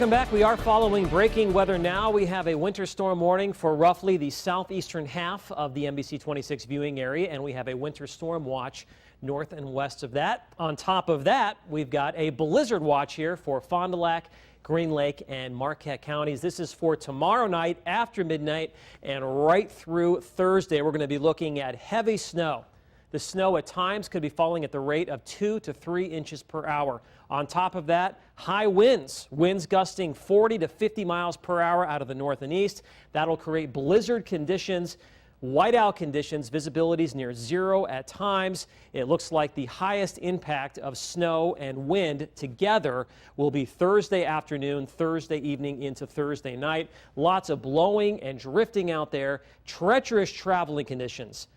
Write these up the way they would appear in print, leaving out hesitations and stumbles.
Welcome back. We are following breaking weather now. We have a winter storm warning for roughly the southeastern half of the NBC26 viewing area, and we have a winter storm watch north and west of that. On top of that, we've got a blizzard watch here for Fond du Lac, Green Lake, and Marquette counties. This is for tomorrow night after midnight and right through Thursday. We're going to be looking at heavy snow. The snow at times could be falling at the rate of 2 to 3 inches per hour. On top of that, high winds gusting 40 to 50 miles per hour out of the north and east. That'll create blizzard conditions, whiteout conditions, visibilities near zero at times. It looks like the highest impact of snow and wind together will be Thursday afternoon, Thursday evening into Thursday night. Lots of blowing and drifting out there, treacherous traveling conditions.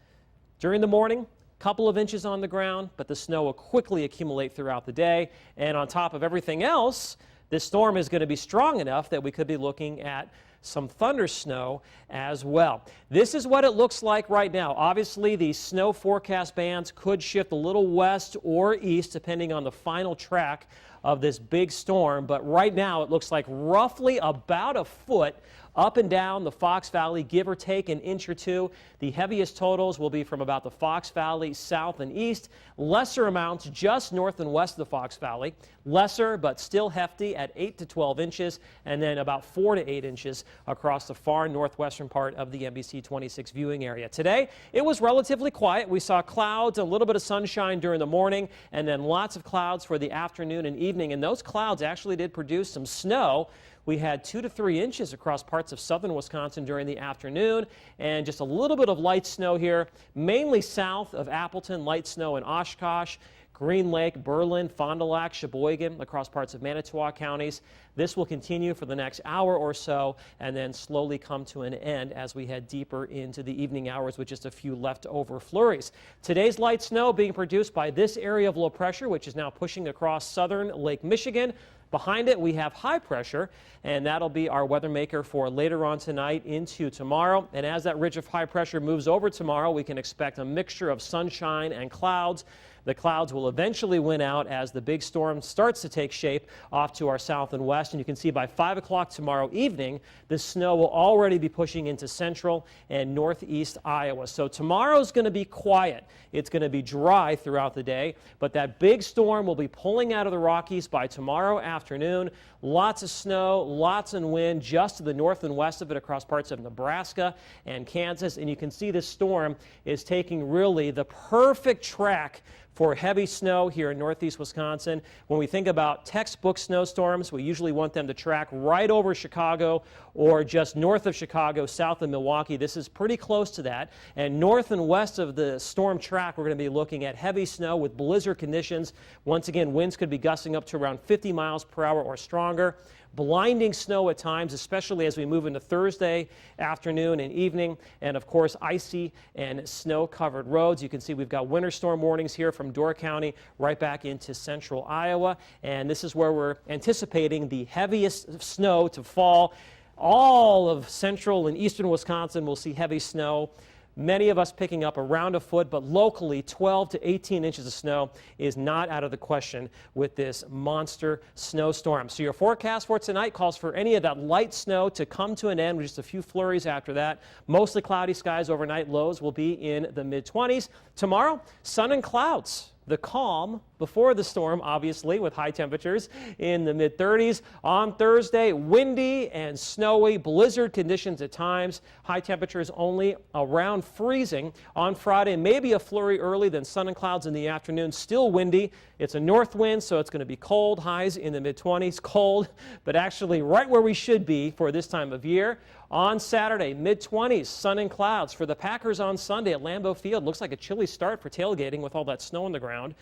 During the morning, couple of inches on the ground, but the snow will quickly accumulate throughout the day. And on top of everything else, this storm is going to be strong enough that we could be looking at some thunder snow as well. This is what it looks like right now. Obviously, the snow forecast bands could shift a little west or east depending on the final track of this big storm, but right now it looks like roughly about a foot up and down the Fox Valley, give or take an inch or two. The heaviest totals will be from about the Fox Valley south and east. Lesser amounts just north and west of the Fox Valley. Lesser but still hefty at 8 to 12 inches, and then about 4 to 8 inches across the far northwestern part of the NBC26 viewing area. Today, it was relatively quiet. We saw clouds, a little bit of sunshine during the morning, and then lots of clouds for the afternoon and evening. And those clouds actually did produce some snow. We had 2 to 3 inches across parts of southern Wisconsin during the afternoon, and just a little bit of light snow here, mainly south of Appleton, light snow in Oshkosh, Green Lake, Berlin, Fond du Lac, Sheboygan, across parts of Manitowoc counties. This will continue for the next hour or so and then slowly come to an end as we head deeper into the evening hours with just a few leftover flurries. Today's light snow being produced by this area of low pressure, which is now pushing across southern Lake Michigan. Behind it, we have high pressure, and that'll be our weather maker for later on tonight into tomorrow. And as that ridge of high pressure moves over tomorrow, we can expect a mixture of sunshine and clouds. The clouds will eventually win out as the big storm starts to take shape off to our south and west. And you can see by 5 o'clock tomorrow evening, the snow will already be pushing into central and northeast Iowa. So tomorrow's going to be quiet. It's going to be dry throughout the day, but that big storm will be pulling out of the Rockies by tomorrow afternoon. Lots of snow, lots of wind just to the north and west of it across parts of Nebraska and Kansas. And you can see this storm is taking really the perfect track for heavy snow here in northeast Wisconsin. When we think about textbook snowstorms, we usually want them to track right over Chicago or just north of Chicago, south of Milwaukee. This is pretty close to that. And north and west of the storm track, we're going to be looking at heavy snow with blizzard conditions. Once again, winds could be gusting up to around 50 miles per hour or stronger. Blinding snow at times, especially as we move into Thursday afternoon and evening, and of course icy and snow-covered roads. You can see we've got winter storm warnings here from Door County right back into central Iowa, and this is where we're anticipating the heaviest snow to fall. All of central and eastern Wisconsin will see heavy snow. Many of us picking up around a foot, but locally 12 to 18 inches of snow is not out of the question with this monster snowstorm. So your forecast for tonight calls for any of that light snow to come to an end with just a few flurries after that. Mostly cloudy skies overnight. Lows will be in the mid-20s. Tomorrow, sun and clouds. The calm before the storm, obviously, with high temperatures in the mid-30s. On Thursday, windy and snowy, blizzard conditions at times. High temperatures only around freezing. On Friday, maybe a flurry early, then sun and clouds in the afternoon. Still windy. It's a north wind, so it's going to be cold. Highs in the mid-20s. Cold, but actually right where we should be for this time of year. On Saturday, mid-20s, sun and clouds. For the Packers on Sunday at Lambeau Field, looks like a chilly start for tailgating with all that snow on the ground.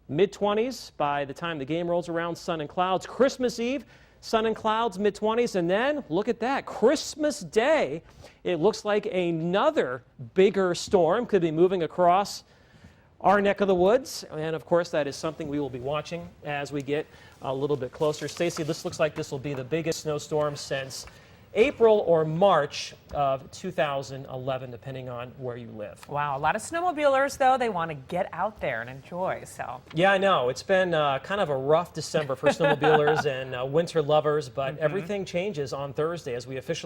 Mid-20s by the time the game rolls around, sun and clouds. Christmas Eve, sun and clouds, mid-20s. And then, look at that, Christmas Day, it looks like another bigger storm could be moving across our neck of the woods. And, of course, that is something we will be watching as we get a little bit closer. Stacy, this looks like this will be the biggest snowstorm since April or March of 2011, depending on where you live. Wow, a lot of snowmobilers, though, they want to get out there and enjoy. So yeah, I know. It's been kind of a rough December for snowmobilers and winter lovers, but everything changes on Thursday as we officially